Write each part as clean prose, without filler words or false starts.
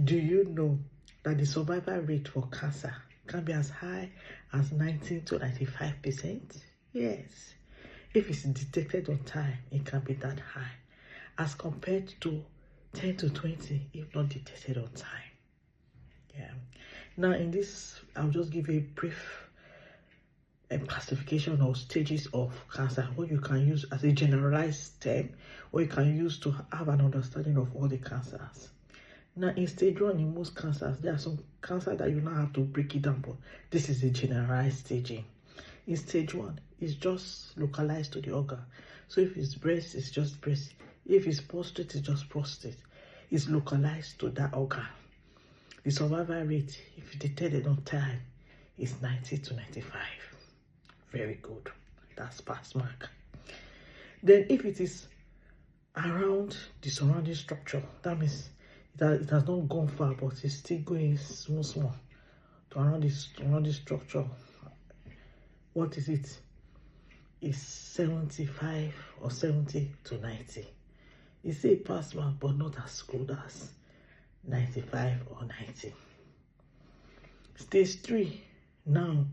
Do you know that the survival rate for cancer can be as high as 19 to 95%? Yes. If it's detected on time, it can be that high, as compared to 10 to 20 if not detected on time. Yeah. Now, in this, I'll just give a brief classification or stages of cancer, what you can use as a generalized term, or you can use to have an understanding of all the cancers. Now, in stage 1, in most cancers, there are some cancers that you now have to break it down, but this is a generalized staging. In stage 1, it's just localized to the organ. So if it's breast, it's just breast. If it's prostate, it's just prostate. It's localized to that organ. The survival rate, if detected on time, is 90 to 95. Very good. That's pass mark. Then if it is around the surrounding structure, that means it has not gone far, but it's still going small to around this surrounding structure. What is it? It's 75 or 70 to 90. It's a pass mark, but not as good as 95 or 90. Stage 3, now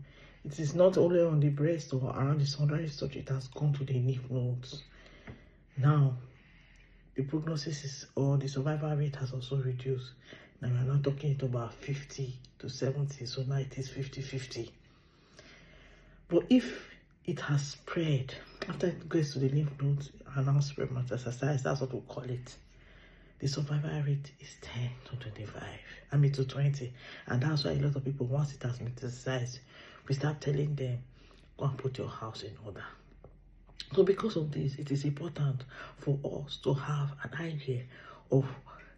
it is not only on the breast or around the surrounding structure, it has gone to the lymph nodes. Now the prognosis is, or the survival rate has also reduced. Now we're not talking about 50 to 70, so now it is 50-50. But if it has spread, after it gets to the lymph nodes and now spread metastasized, that's what we call it. The survival rate is 10 to 25, to 20. And that's why a lot of people, once it has metastasized, we start telling them, go and put your house in order. So because of this, it is important for us to have an idea of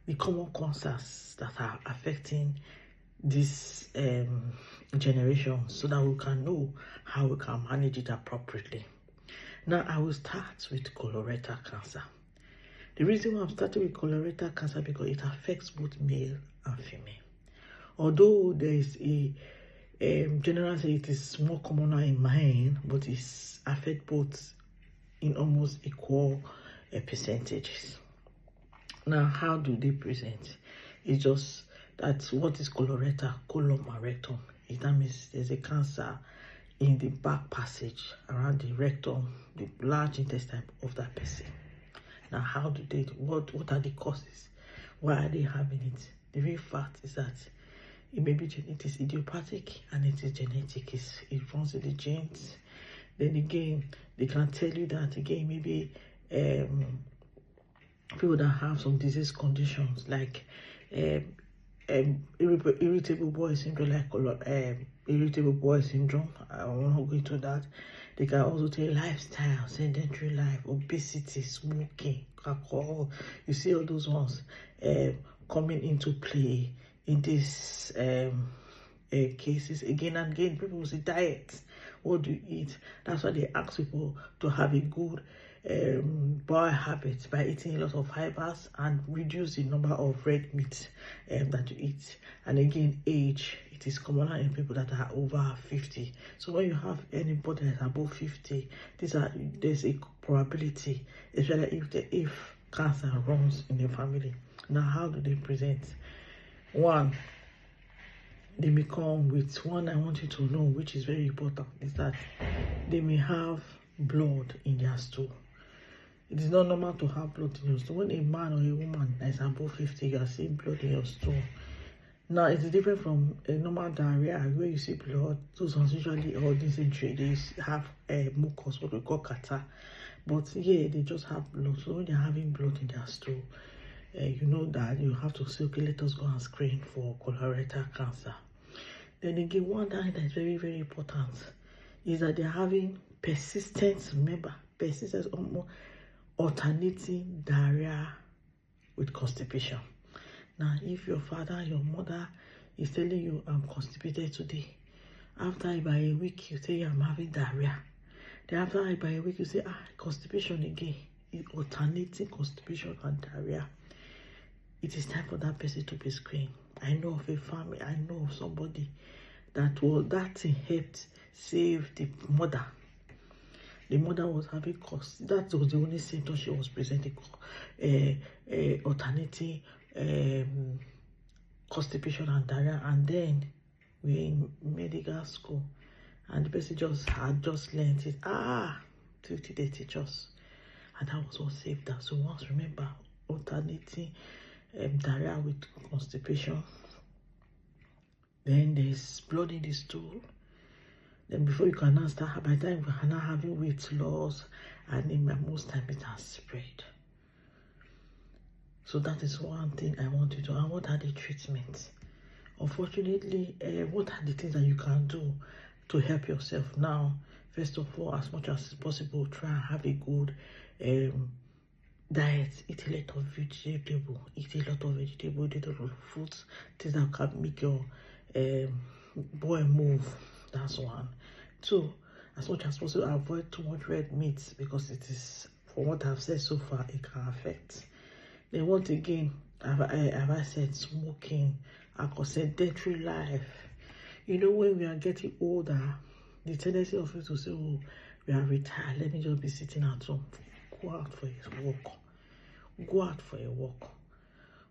the common cancers that are affecting this generation, so that we can know how we can manage it appropriately. Now, I will start with colorectal cancer. The reason why I'm starting with colorectal cancer, because it affects both male and female. Although there is a general say it is more common in men, but it affects both in almost equal percentages. Now, how do they present? It's just that what is colorectal, colon and rectum. That means there's a cancer in the back passage around the rectum, the large intestine of that person. Now, how do they, what are the causes? Why are they having it? The real fact is that it may be it is idiopathic and it is genetic. It runs in the genes. Then again, they can tell you that again, maybe people that have some disease conditions like irritable bowel syndrome, irritable bowel syndrome. I will not go into that. They can also tell lifestyle, sedentary life, obesity, smoking, alcohol. You see all those ones coming into play in these cases. Again and again, people will say diet. What do you eat? That's why they ask people to have a good bowel habit by eating a lot of fibers and reduce the number of red meat that you eat. And again, age, it is commoner in people that are over 50. So when you have anybody that's above 50, there's a probability, especially if cancer runs in the family. Now, how do they present? One, they may come with one I want you to know, which is very important, is that they may have blood in their stool. It is not normal to have blood in your stool. When a man or a woman that is above 50, you are seeing blood in your stool. Now, it is different from a normal diarrhea where you see blood. Those ones usually, or dysentery, they have mucus, what we call catarrh. But here, they just have blood. So when they're having blood in their stool, you know that you have to say, okay, let us go and screen for colorectal cancer. Then again, one thing that is very, very important is that they're having persistent, alternating diarrhea with constipation. Now, if your father, your mother is telling you, I'm constipated today, after about a week, you say, I'm having diarrhea. Then after about a week, you say, constipation again. It's alternating constipation and diarrhea. It is time for that person to be screened. I know of a family, I know of somebody that helped save the mother. The mother was having cost. That was the only symptom she was presenting. Alternating constipation and diarrhea, and then we're in medical school, and the person had just learned it. Till they teach us, and that was what saved us. So once remember, alternating diarrhea with constipation. Then there's blood in the stool. Then before you can now start, by the time we are now having weight loss, and most time it has spread. So that is one thing I want you to. And what are the treatments? Unfortunately, what are the things that you can do to help yourself now? First of all, as much as possible, try and have a good diet. Eat a lot of vegetable. Eat a lot of fruits, things that can make your boy move. That's one. Two, as much as possible, avoid too much red meat, because it is, from what I've said so far, it can affect. Then once again, have I said smoking, alcohol, sedentary life. You know, when we are getting older, the tendency of you to say, oh, we are retired, let me just be sitting at home. Go out for a walk. Go out for a walk.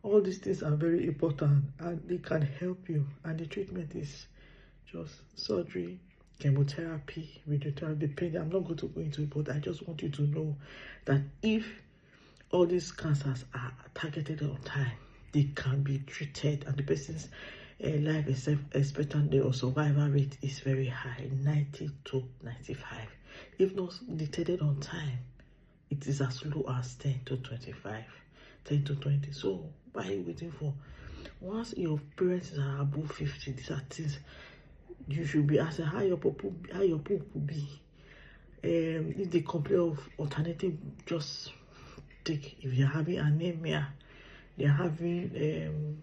All these things are very important, and they can help you. And the treatment is just surgery, chemotherapy, radiotherapy, pain. I'm not going to go into it, but I just want you to know that if all these cancers are targeted on time, they can be treated, and the person's life expectancy or survival rate is very high, 90 to 95. If not detected on time, it is as low as 10 to 25, 10 to 20. So what are you waiting for? Once your parents are above 50, these are things you should be asking how your poop will be. If they complain of alternative, just take. If you're having anemia, they're having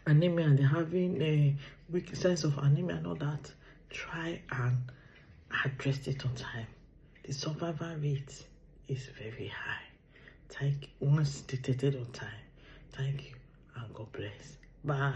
anemia, they're having a weak sense of anemia and all that, try and address it on time. The survival rate is very high. Once detected on time. Thank you, and God bless. Bye.